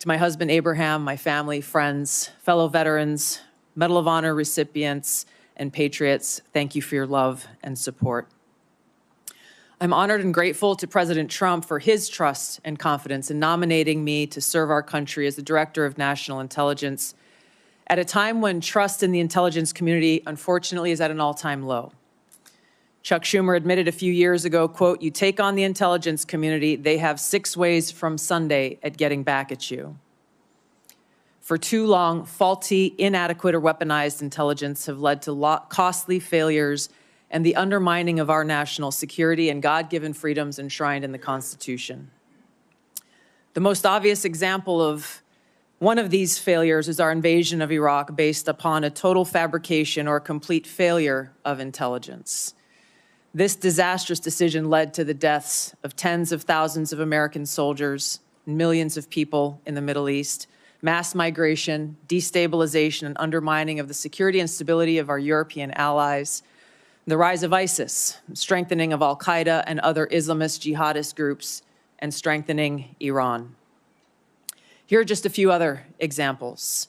To my husband, Abraham, my family, friends, fellow veterans, Medal of Honor recipients, and patriots, thank you for your love and support. I'm honored and grateful to President Trump for his trust and confidence in nominating me to serve our country as the Director of National Intelligence at a time when trust in the intelligence community, unfortunately, is at an all-time low. Chuck Schumer admitted a few years ago, quote, "You take on the intelligence community, they have 6 ways from Sunday at getting back at you." For too long, faulty, inadequate, or weaponized intelligence have led to costly failures and the undermining of our national security and God-given freedoms enshrined in the Constitution. The most obvious example of one of these failures is our invasion of Iraq based upon a total fabrication or complete failure of intelligence. This disastrous decision led to the deaths of tens of thousands of American soldiers, millions of people in the Middle East, mass migration, destabilization, and undermining of the security and stability of our European allies, the rise of ISIS, strengthening of al-Qaeda and other Islamist jihadist groups, and strengthening Iran. Here are just a few other examples.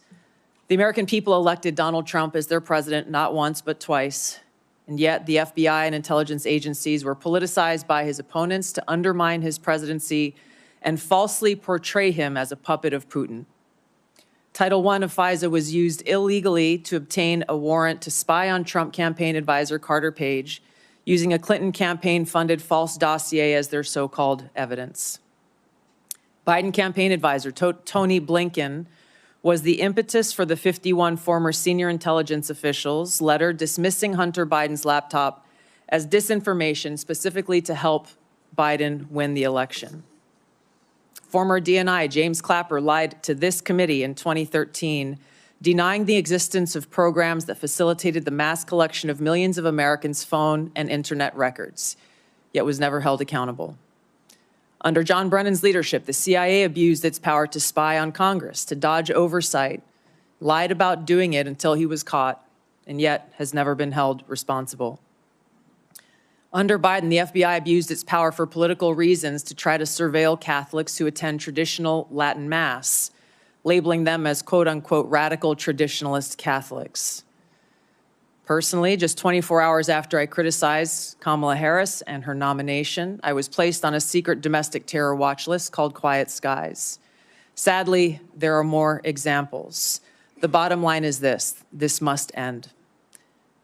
The American people elected Donald Trump as their president not once but twice, and yet the FBI and intelligence agencies were politicized by his opponents to undermine his presidency and falsely portray him as a puppet of Putin. Title I of FISA was used illegally to obtain a warrant to spy on Trump campaign advisor Carter Page, using a Clinton campaign-funded false dossier as their so-called evidence. Biden campaign advisor Tony Blinken was the impetus for the 51 former senior intelligence officials' letter dismissing Hunter Biden's laptop as disinformation specifically to help Biden win the election. Former DNI James Clapper lied to this committee in 2013, denying the existence of programs that facilitated the mass collection of millions of Americans' phone and internet records, yet was never held accountable. Under John Brennan's leadership, the CIA abused its power to spy on Congress, to dodge oversight, lied about doing it until he was caught, and yet has never been held responsible. Under Biden, the FBI abused its power for political reasons to try to surveil Catholics who attend traditional Latin Mass, labeling them as quote-unquote radical traditionalist Catholics. Personally, just 24 hours after I criticized Kamala Harris and her nomination, I was placed on a secret domestic terror watch list called Quiet Skies. Sadly, there are more examples. The bottom line is this must end.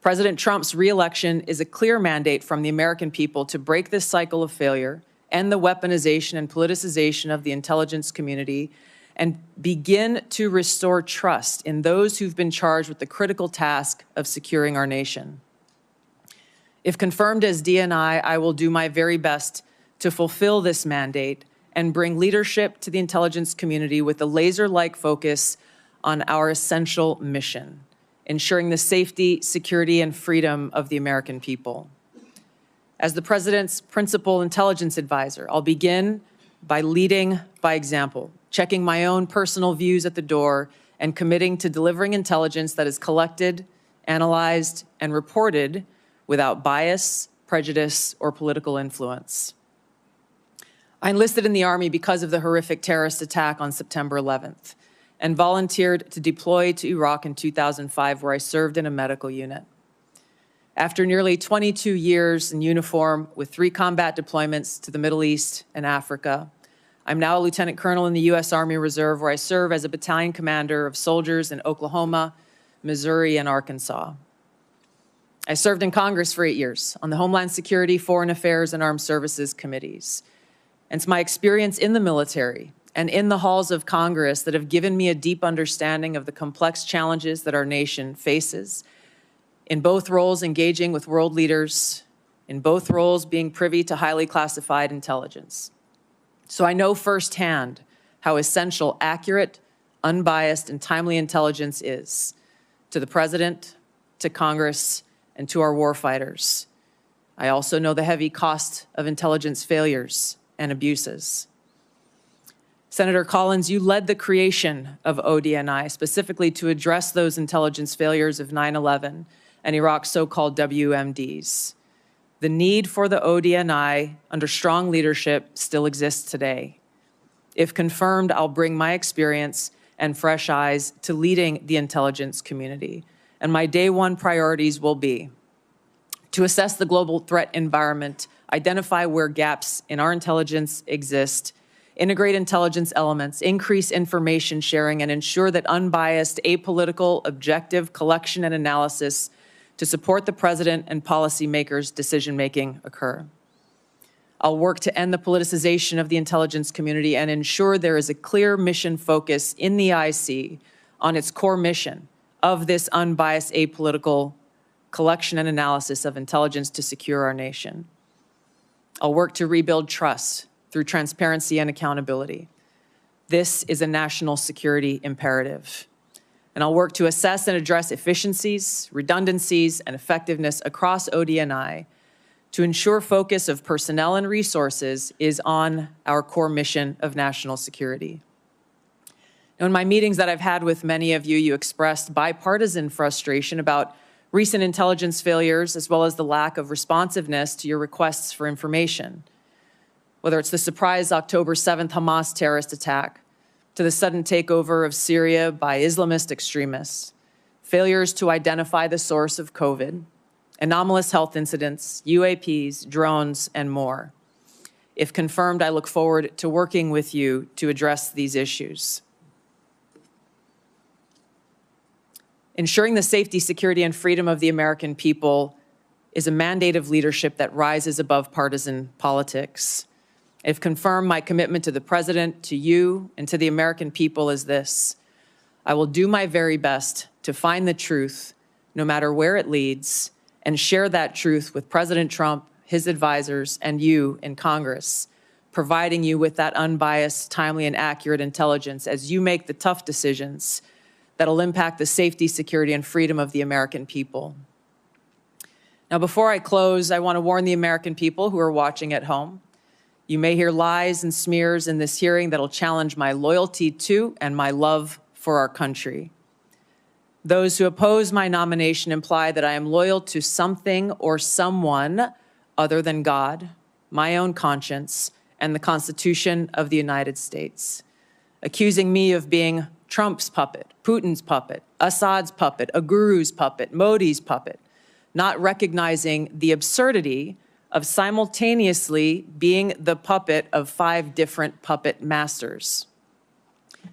President Trump's re-election is a clear mandate from the American people to break this cycle of failure, end the weaponization and politicization of the intelligence community, and begin to restore trust in those who've been charged with the critical task of securing our nation. If confirmed as DNI, I will do my very best to fulfill this mandate and bring leadership to the intelligence community with a laser-like focus on our essential mission: ensuring the safety, security, and freedom of the American people. As the President's principal intelligence advisor, I'll begin by leading by example, checking my own personal views at the door, and committing to delivering intelligence that is collected, analyzed, and reported without bias, prejudice, or political influence. I enlisted in the Army because of the horrific terrorist attack on September 11th. And volunteered to deploy to Iraq in 2005, where I served in a medical unit. After nearly 22 years in uniform with 3 combat deployments to the Middle East and Africa, I'm now a lieutenant colonel in the U.S. Army Reserve, where I serve as a battalion commander of soldiers in Oklahoma, Missouri, and Arkansas. I served in Congress for 8 years on the Homeland Security, Foreign Affairs, and Armed Services committees. And it's my experience in the military and in the halls of Congress that have given me a deep understanding of the complex challenges that our nation faces, in both roles engaging with world leaders, in both roles being privy to highly classified intelligence. So I know firsthand how essential accurate, unbiased, and timely intelligence is to the President, to Congress, and to our warfighters. I also know the heavy cost of intelligence failures and abuses. Senator Collins, you led the creation of ODNI specifically to address those intelligence failures of 9/11 and Iraq's so-called WMDs. The need for the ODNI under strong leadership still exists today. If confirmed, I'll bring my experience and fresh eyes to leading the intelligence community. And my day one priorities will be to assess the global threat environment, identify where gaps in our intelligence exist, integrate intelligence elements, increase information sharing, and ensure that unbiased, apolitical, objective collection and analysis to support the president and policymakers' decision-making occur. I'll work to end the politicization of the intelligence community and ensure there is a clear mission focus in the IC on its core mission of this unbiased, apolitical collection and analysis of intelligence to secure our nation. I'll work to rebuild trust through transparency and accountability. This is a national security imperative. And I'll work to assess and address efficiencies, redundancies, and effectiveness across ODNI to ensure focus of personnel and resources is on our core mission of national security. Now, in my meetings that I've had with many of you, you expressed bipartisan frustration about recent intelligence failures as well as the lack of responsiveness to your requests for information. Whether it's the surprise October 7th Hamas terrorist attack, to the sudden takeover of Syria by Islamist extremists, failures to identify the source of COVID, anomalous health incidents, UAPs, drones, and more. If confirmed, I look forward to working with you to address these issues. Ensuring the safety, security, and freedom of the American people is a mandate of leadership that rises above partisan politics. If confirmed, my commitment to the president, to you, and to the American people is this: I will do my very best to find the truth, no matter where it leads, and share that truth with President Trump, his advisors, and you in Congress, providing you with that unbiased, timely, and accurate intelligence as you make the tough decisions that'll impact the safety, security, and freedom of the American people. Now, before I close, I want to warn the American people who are watching at home. You may hear lies and smears in this hearing that'll challenge my loyalty to and my love for our country. Those who oppose my nomination imply that I am loyal to something or someone other than God, my own conscience, and the Constitution of the United States, accusing me of being Trump's puppet, Putin's puppet, Assad's puppet, a guru's puppet, Modi's puppet, not recognizing the absurdity of simultaneously being the puppet of 5 different puppet masters.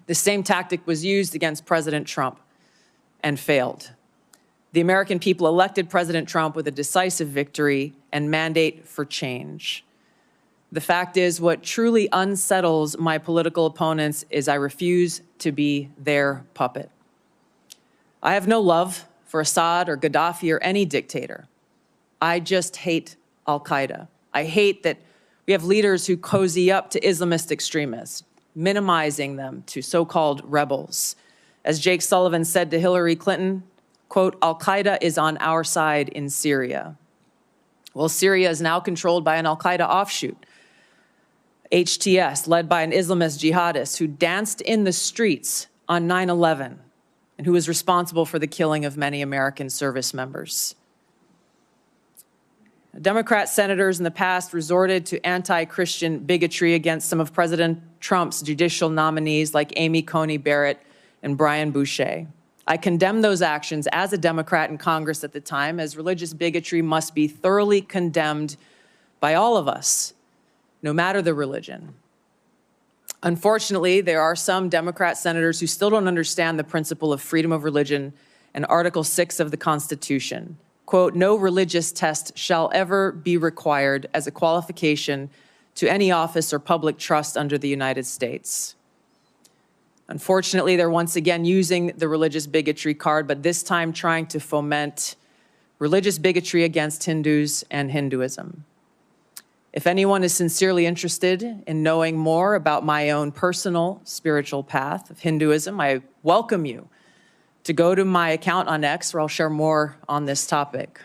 The same tactic was used against President Trump and failed. The American people elected President Trump with a decisive victory and mandate for change. The fact is, what truly unsettles my political opponents is I refuse to be their puppet. I have no love for Assad or Gaddafi or any dictator. I just hate al-Qaeda. I hate that we have leaders who cozy up to Islamist extremists, minimizing them to so-called rebels. As Jake Sullivan said to Hillary Clinton, quote, al-Qaeda is on our side in Syria. Well, Syria is now controlled by an al-Qaeda offshoot, HTS, led by an Islamist jihadist who danced in the streets on 9/11 and who was responsible for the killing of many American service members. Democrat senators in the past resorted to anti-Christian bigotry against some of President Trump's judicial nominees like Amy Coney Barrett and Brian Boucher. I condemn those actions as a Democrat in Congress at the time, as religious bigotry must be thoroughly condemned by all of us, no matter the religion. Unfortunately, there are some Democrat senators who still don't understand the principle of freedom of religion and Article 6 of the Constitution. Quote, no religious test shall ever be required as a qualification to any office or public trust under the United States. Unfortunately, they're once again using the religious bigotry card, but this time trying to foment religious bigotry against Hindus and Hinduism. If anyone is sincerely interested in knowing more about my own personal spiritual path of Hinduism, I welcome you to go to my account on X, where I'll share more on this topic.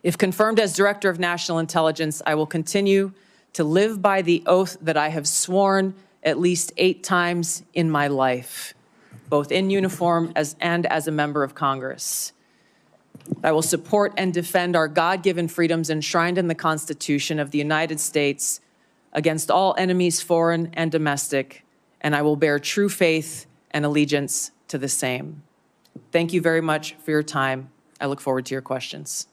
If confirmed as Director of National Intelligence, I will continue to live by the oath that I have sworn at least 8 times in my life, both in uniform and as a member of Congress. I will support and defend our God-given freedoms enshrined in the Constitution of the United States against all enemies, foreign and domestic, and I will bear true faith and allegiance to the same. Thank you very much for your time. I look forward to your questions.